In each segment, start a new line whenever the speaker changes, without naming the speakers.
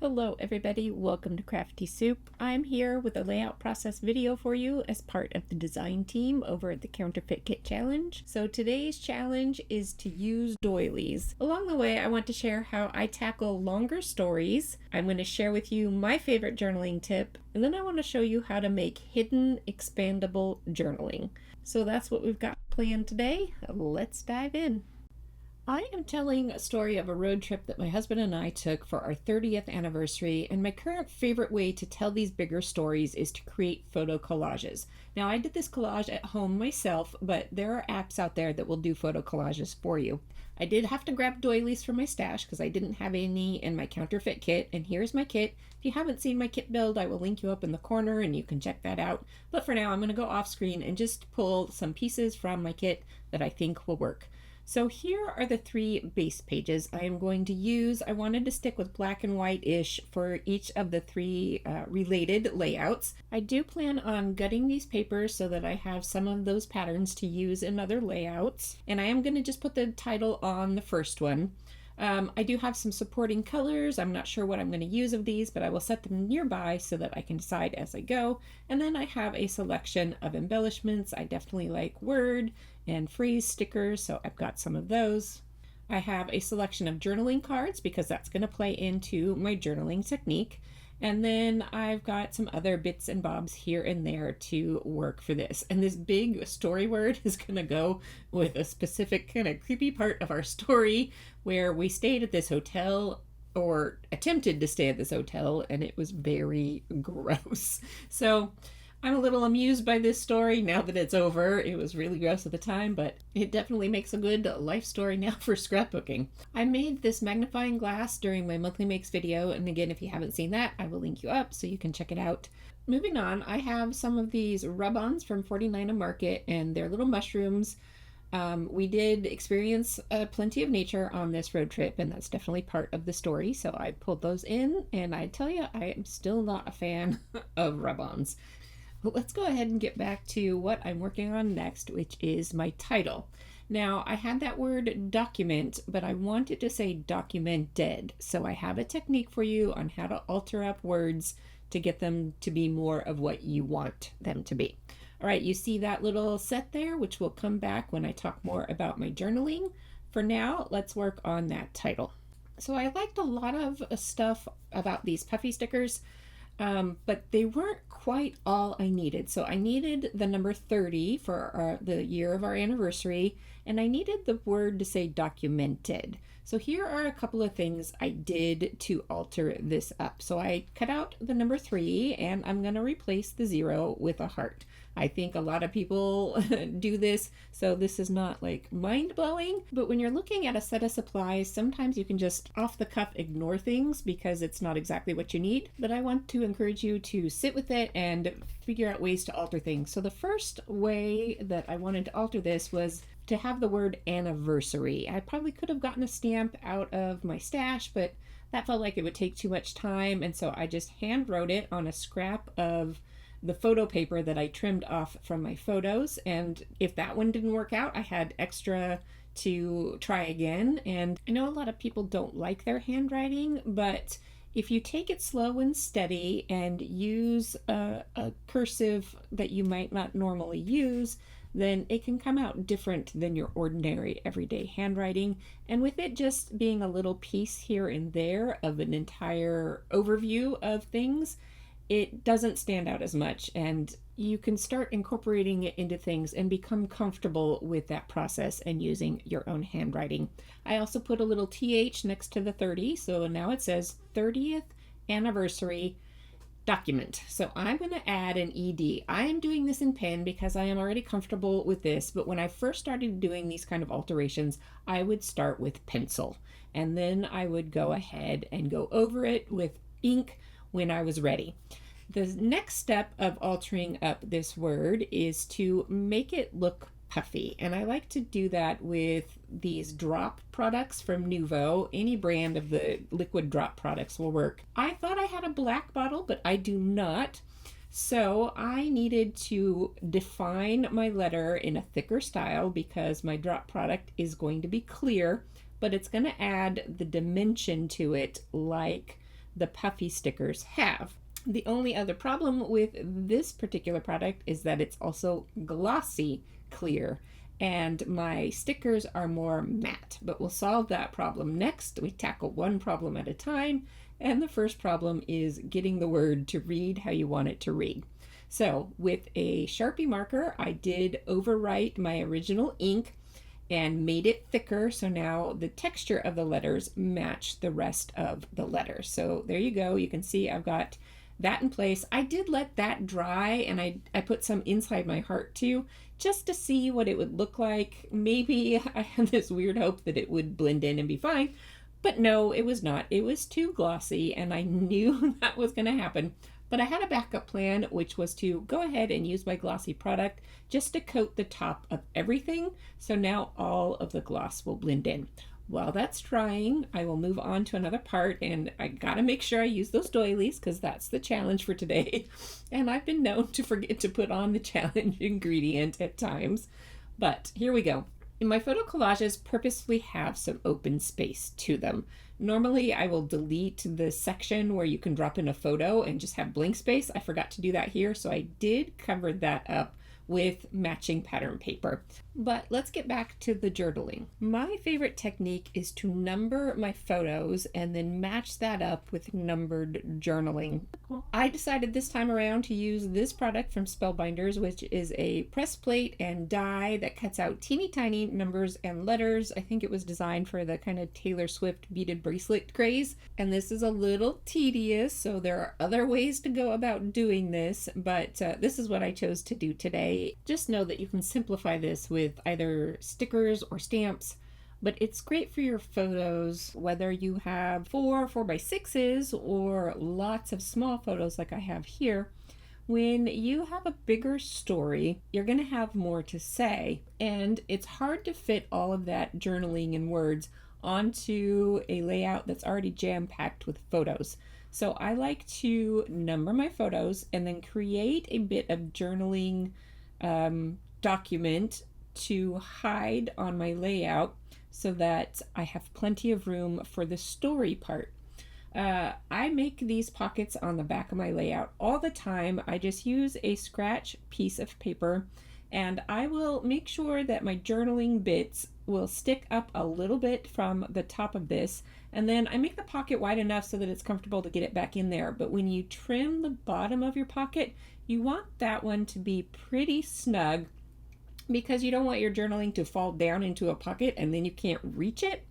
Hello everybody, welcome to Crafty Soup. I'm here with a layout process video for you as part of the design team over at the Counterfeit Kit Challenge. So today's challenge is to use doilies. Along the way, I want to share how I tackle longer stories. I'm going to share with you my favorite journaling tip, and then I want to show you how to make hidden expandable journaling. So that's what we've got planned today. Let's dive in. I am telling a story of a road trip that my husband and I took for our 30th anniversary, and my current favorite way to tell these bigger stories is to create photo collages. Now, I did this collage at home myself, but there are apps out there that will do photo collages for you. I did have to grab doilies from my stash because I didn't have any in my counterfeit kit, and here's my kit. If you haven't seen my kit build, I will link you up in the corner and you can check that out. But for now, I'm going to go off screen and just pull some pieces from my kit that I think will work. So here are the three base pages I am going to use. I wanted to stick with black and white-ish for each of the three related layouts. I do plan on gutting these papers so that I have some of those patterns to use in other layouts. And I am going to just put the title on the first one. I do have some supporting colors. I'm not sure what I'm going to use of these, but I will set them nearby so that I can decide as I go. And then I have a selection of embellishments. I definitely like word and phrase stickers, so I've got some of those. I have a selection of journaling cards because that's going to play into my journaling technique. And then I've got some other bits and bobs here and there to work for this. And this big story word is going to go with a specific kind of creepy part of our story where we stayed at this hotel, or attempted to stay at this hotel, and it was very gross. So I'm a little amused by this story now that it's over. It was really gross at the time, but it definitely makes a good life story now for scrapbooking. I made this magnifying glass during my monthly makes video, and again, if you haven't seen that, I will link you up so you can check it out. Moving on, I have some of these rub-ons from 49 Market, and they're little mushrooms. We did experience plenty of nature on this road trip, and that's definitely part of the story, so I pulled those in, and I tell you, I am still not a fan of rub-ons. But let's go ahead and get back to what I'm working on next, which is my title. Now, I had that word document, but I wanted to say documented. So I have a technique for you on how to alter up words to get them to be more of what you want them to be. All right, you see that little set there, which will come back when I talk more about my journaling. For now, let's work on that title. So I liked a lot of stuff about these puffy stickers. But they weren't quite all I needed. So I needed the number 30 for the year of our anniversary, and I needed the word to say documented. So here are a couple of things I did to alter this up. So I cut out the number 3, and I'm going to replace the 0 with a heart. I think a lot of people do this, so this is not like mind-blowing, but when you're looking at a set of supplies, sometimes you can just off the cuff ignore things because it's not exactly what you need. But I want to encourage you to sit with it and figure out ways to alter things. So the first way that I wanted to alter this was to have the word anniversary. I probably could have gotten a stamp out of my stash, but that felt like it would take too much time, and so I just hand wrote it on a scrap of the photo paper that I trimmed off from my photos. And if that one didn't work out, I had extra to try again. And I know a lot of people don't like their handwriting, but if you take it slow and steady and use a cursive that you might not normally use, then it can come out different than your ordinary everyday handwriting. And with it just being a little piece here and there of an entire overview of things, it doesn't stand out as much, and you can start incorporating it into things and become comfortable with that process and using your own handwriting. I also put a little TH next to the 30, so now it says 30th anniversary document. So I'm going to add an ED. I am doing this in pen because I am already comfortable with this, but when I first started doing these kind of alterations, I would start with pencil, and then I would go ahead and go over it with ink when I was ready. The next step of altering up this word is to make it look puffy, and I like to do that with these drop products from Nuvo. Any brand of the liquid drop products will work. I thought I had a black bottle, but I do not. So I needed to define my letter in a thicker style because my drop product is going to be clear, but it's going to add the dimension to it like the puffy stickers have. The only other problem with this particular product is that it's also glossy clear, and my stickers are more matte, but we'll solve that problem next. We tackle one problem at a time, and the first problem is getting the word to read how you want it to read. So with a Sharpie marker, I did overwrite my original ink and made it thicker, so now the texture of the letters match the rest of the letters. So there you go. You can see I've got that in place. I did let that dry, and I put some inside my heart too, just to see what it would look like. Maybe I had this weird hope that it would blend in and be fine, but no, it was not. It was too glossy, and I knew that was going to happen. But I had a backup plan, which was to go ahead and use my glossy product just to coat the top of everything. So now all of the gloss will blend in. While that's drying, I will move on to another part, and I gotta make sure I use those doilies because that's the challenge for today. And I've been known to forget to put on the challenge ingredient at times, but here we go. In my photo collages purposefully have some open space to them. Normally I will delete the section where you can drop in a photo and just have blank space. I forgot to do that here, so I did cover that up with matching pattern paper. But let's get back to the journaling. My favorite technique is to number my photos and then match that up with numbered journaling. I decided this time around to use this product from Spellbinders, which is a press plate and die that cuts out teeny tiny numbers and letters. I think it was designed for the kind of Taylor Swift beaded bracelet craze. And this is a little tedious, so there are other ways to go about doing this, but this is what I chose to do today. Just know that you can simplify this with either stickers or stamps, but it's great for your photos, whether you have 4x6s or lots of small photos like I have here. When you have a bigger story, you're going to have more to say, and it's hard to fit all of that journaling in words onto a layout that's already jam-packed with photos. So I like to number my photos and then create a bit of journaling document to hide on my layout so that I have plenty of room for the story part. I make these pockets on the back of my layout all the time. I just use a scratch piece of paper, and I will make sure that my journaling bits will stick up a little bit from the top of this, and then I make the pocket wide enough so that it's comfortable to get it back in there. But when you trim the bottom of your pocket, you want that one to be pretty snug, because you don't want your journaling to fall down into a pocket and then you can't reach it.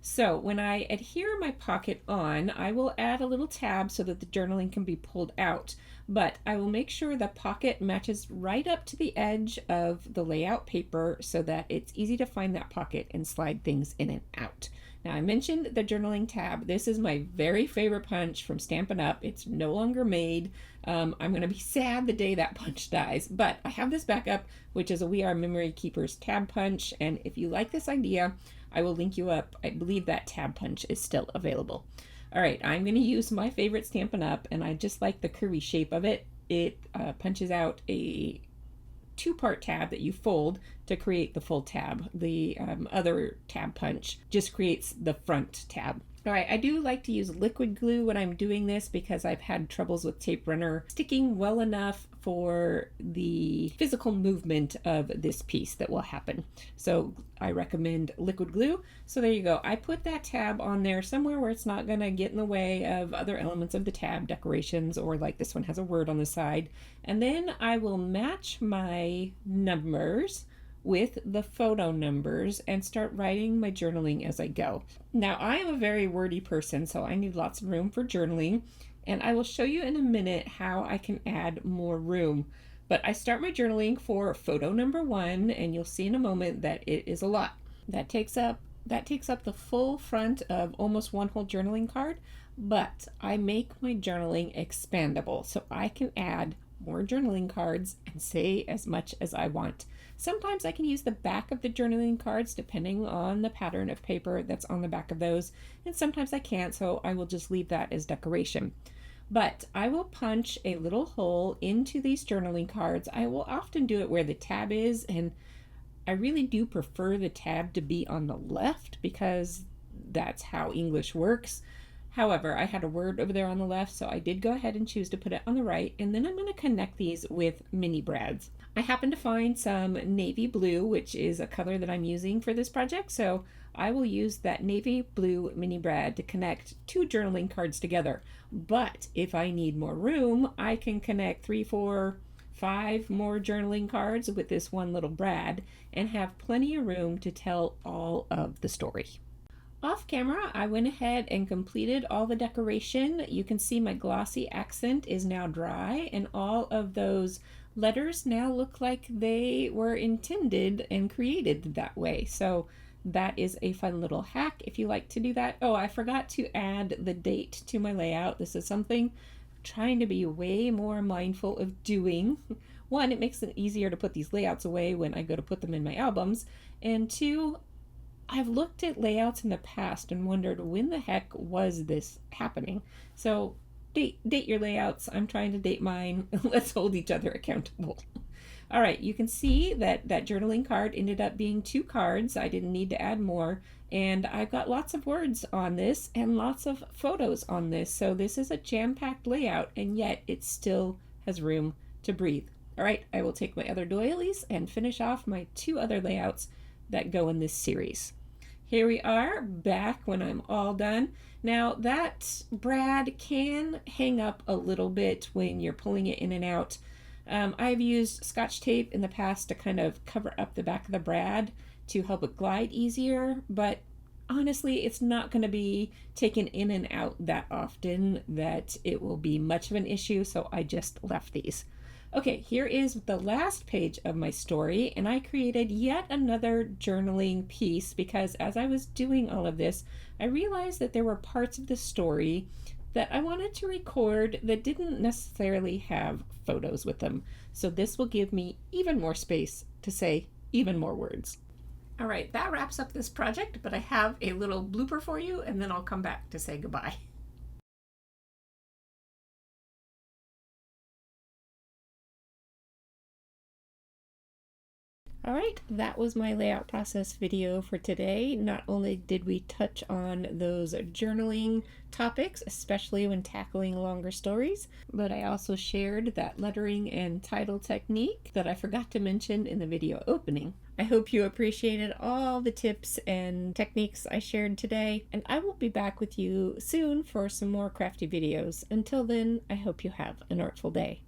So when I adhere my pocket on, I will add a little tab so that the journaling can be pulled out, but I will make sure the pocket matches right up to the edge of the layout paper so that it's easy to find that pocket and slide things in and out. Now, I mentioned the journaling tab. This is my very favorite punch from Stampin' Up. It's no longer made. I'm going to be sad the day that punch dies, but I have this backup, which is a We Are Memory Keepers tab punch, and if you like this idea, I will link you up. I believe that tab punch is still available. All right, I'm going to use my favorite Stampin' Up, and I just like the curvy shape of it. It punches out a two-part tab that you fold to create the full tab. The other tab punch just creates the front tab. All right, I do like to use liquid glue when I'm doing this because I've had troubles with tape runner sticking well enough for the physical movement of this piece that will happen. So I recommend liquid glue. So there you go. I put that tab on there somewhere where it's not gonna get in the way of other elements of the tab, decorations, or like this one has a word on the side. And then I will match my numbers with the photo numbers and start writing my journaling as I go. Now, I am a very wordy person, so I need lots of room for journaling, and I will show you in a minute how I can add more room. But I start my journaling for photo number 1, and you'll see in a moment that it is a lot. That takes up the full front of almost one whole journaling card, but I make my journaling expandable so I can add more journaling cards and say as much as I want. Sometimes I can use the back of the journaling cards depending on the pattern of paper that's on the back of those, and sometimes I can't, so I will just leave that as decoration. But I will punch a little hole into these journaling cards. I will often do it where the tab is, and I really do prefer the tab to be on the left because that's how English works. However, I had a word over there on the left, so I did go ahead and choose to put it on the right, and then I'm going to connect these with mini brads. I happened to find some navy blue, which is a color that I'm using for this project, so I will use that navy blue mini brad to connect 2 journaling cards together. But if I need more room, I can connect 3, 4, 5 more journaling cards with this one little brad and have plenty of room to tell all of the story. Off camera, I went ahead and completed all the decoration. You can see my glossy accent is now dry, and all of those letters now look like they were intended and created that way. So that is a fun little hack if you like to do that. Oh, I forgot to add the date to my layout. This is something I'm trying to be way more mindful of doing. One, it makes it easier to put these layouts away when I go to put them in my albums. And two, I've looked at layouts in the past and wondered when the heck was this happening. So date your layouts. I'm trying to date mine. Let's hold each other accountable. All right, you can see that that journaling card ended up being 2 cards. I didn't need to add more. And I've got lots of words on this and lots of photos on this. So this is a jam-packed layout, and yet it still has room to breathe. All right, I will take my other doilies and finish off my 2 other layouts that go in this series. Here we are back when I'm all done. Now that brad can hang up a little bit when you're pulling it in and out. I've used Scotch tape in the past to kind of cover up the back of the brad to help it glide easier, but honestly, it's not going to be taken in and out that often that it will be much of an issue, so I just left these. Okay, here is the last page of my story, and I created yet another journaling piece because as I was doing all of this, I realized that there were parts of the story that I wanted to record that didn't necessarily have photos with them. So this will give me even more space to say even more words. All right, that wraps up this project, but I have a little blooper for you, and then I'll come back to say goodbye. All right, that was my layout process video for today. Not only did we touch on those journaling topics, especially when tackling longer stories, but I also shared that lettering and title technique that I forgot to mention in the video opening. I hope you appreciated all the tips and techniques I shared today, and I will be back with you soon for some more crafty videos. Until then, I hope you have an artful day.